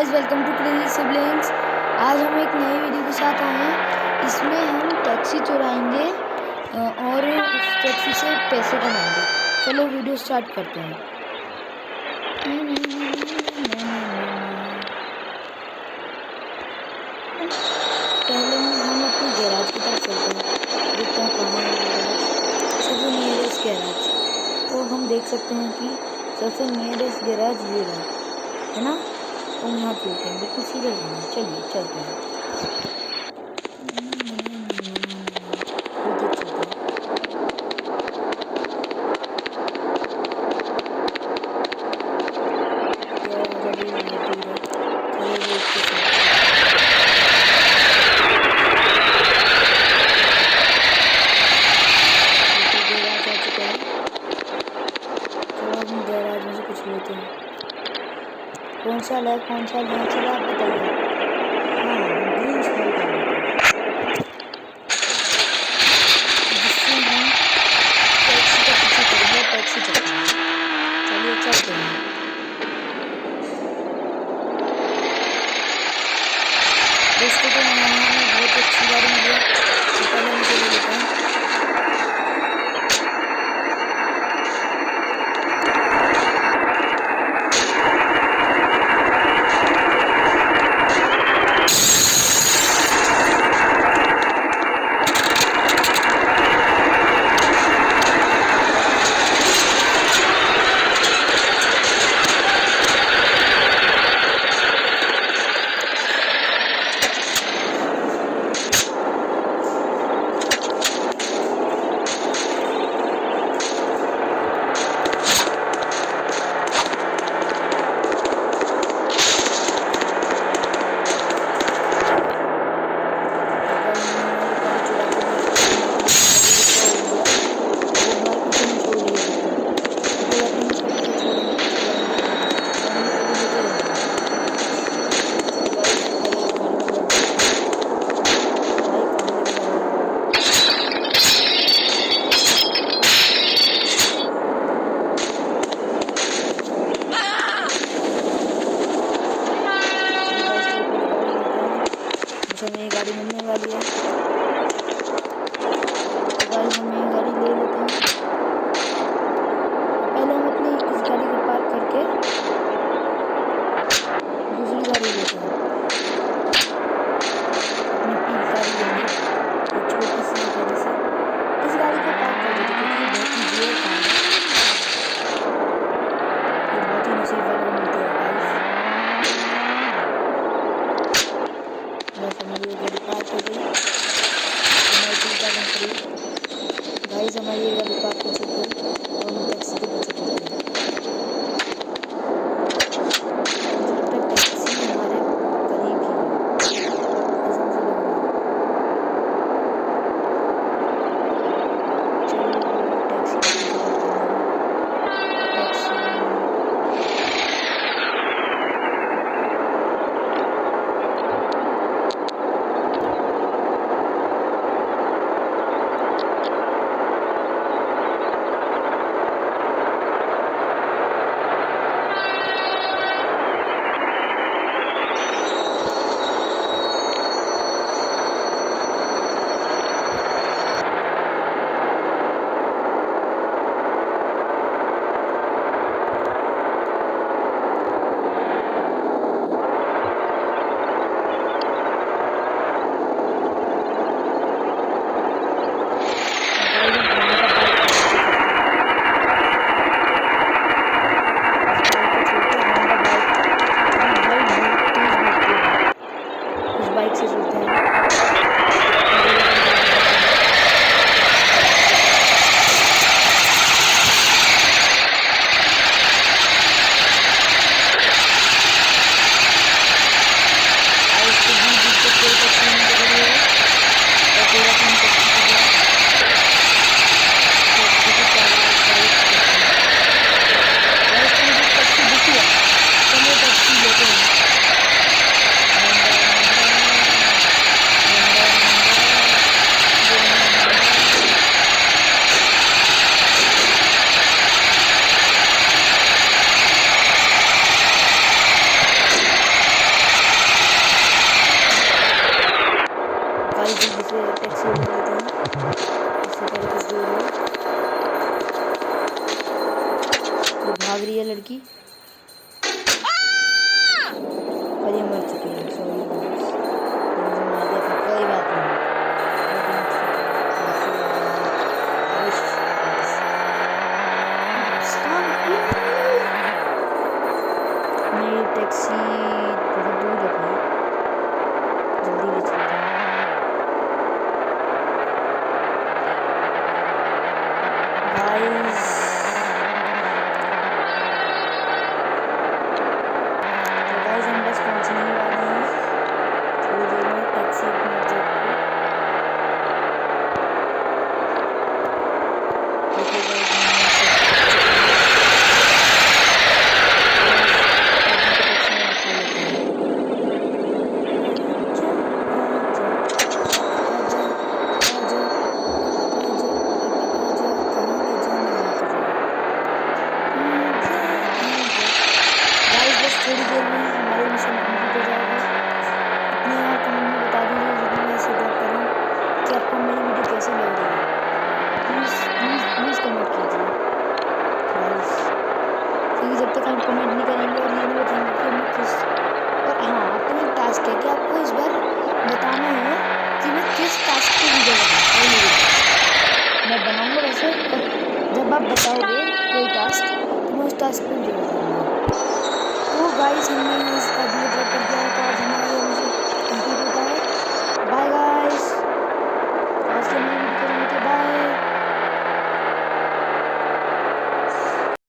Guys, welcome to crazy siblings. आज हम एक नई वीडियो के साथ आए हैं। इसमें हम टैक्सी चुराएंगे और उस टैक्सी से पैसे कमाएंगे। चलो वीडियो स्टार्ट करते हैं। पहले हम अपने गैराज की तरफ चलते हैं। देखते हैं कहाँ है गैराज, सबसे नियरेस्ट गैराज। तो हम देख सकते हैं कि सबसे नियरेस्ट गैराज ये रहा है ना। तो यहाँ चलते हैं, बिल्कुल सीधे जाना है। चलिए चलते हैं। इधर चलते हैं। गैराज अभी बहुत दूर है। चलो रोड पे चलते हैं। देखो गैराज आ चुका है। चलो अब हम गैराज में से कुछ लेते हैं। कौन सा है कौन सा लेना चाहिए आप बताइए। हाँ, हम ग्रीन स्मेल कर लेते हैं, जिससे हम टैक्सी का पीछा करेंगे और टैक्सी पकड़ेंगे। चलिए चलते हैं। दोस्तों को हमें बहुत अच्छी गाड़ी मिली है, तो पहले हम इसे ले लेते हैं। गाइस तो गाइस हम बस पहुंचने ही वाले हैं थोड़ी देर में टैक्सी अपने एग्जैक्ट पे। देखिए गाइस हम यहाँ से पहुंच चुके हैं। बस अब इनको टैक्सी में बैठा लेते हैं। आजा आजा आजा आजा आजा अब आजा कहाँ ले जाना है तुझे। आजा आजा गाइस बस थोड़ी देर में हमारे मिशन कंप्लीट हो जाएगा। अपने यार कमेंट में बता दीजिए जिन्हें मैं इसे ड्रॉप कर रहा हूँ कि आपको मेरी वीडियो कैसी लग रही है। प्लीज़ प्लीज़ प्लीज़ कमेंट कीजिए गाइस, क्योंकि जब तक हम कमेंट नहीं करेंगे और ये नहीं बताएंगे कि हमें किस। और हाँ आपको एक टास्क है कि आपको इस बार बताना है कि मैं किस टास्क पे वीडियो बनाऊँ और ये वीडियो मैं बनाऊँगा वैसे। और जब आप बताओगे कोई टास्क तो मैं उस टास्क पे वीडियो बनाऊँगा। तो गाइस हमने इसका भी ड्रॉप कर दिया है। तो आज हमारे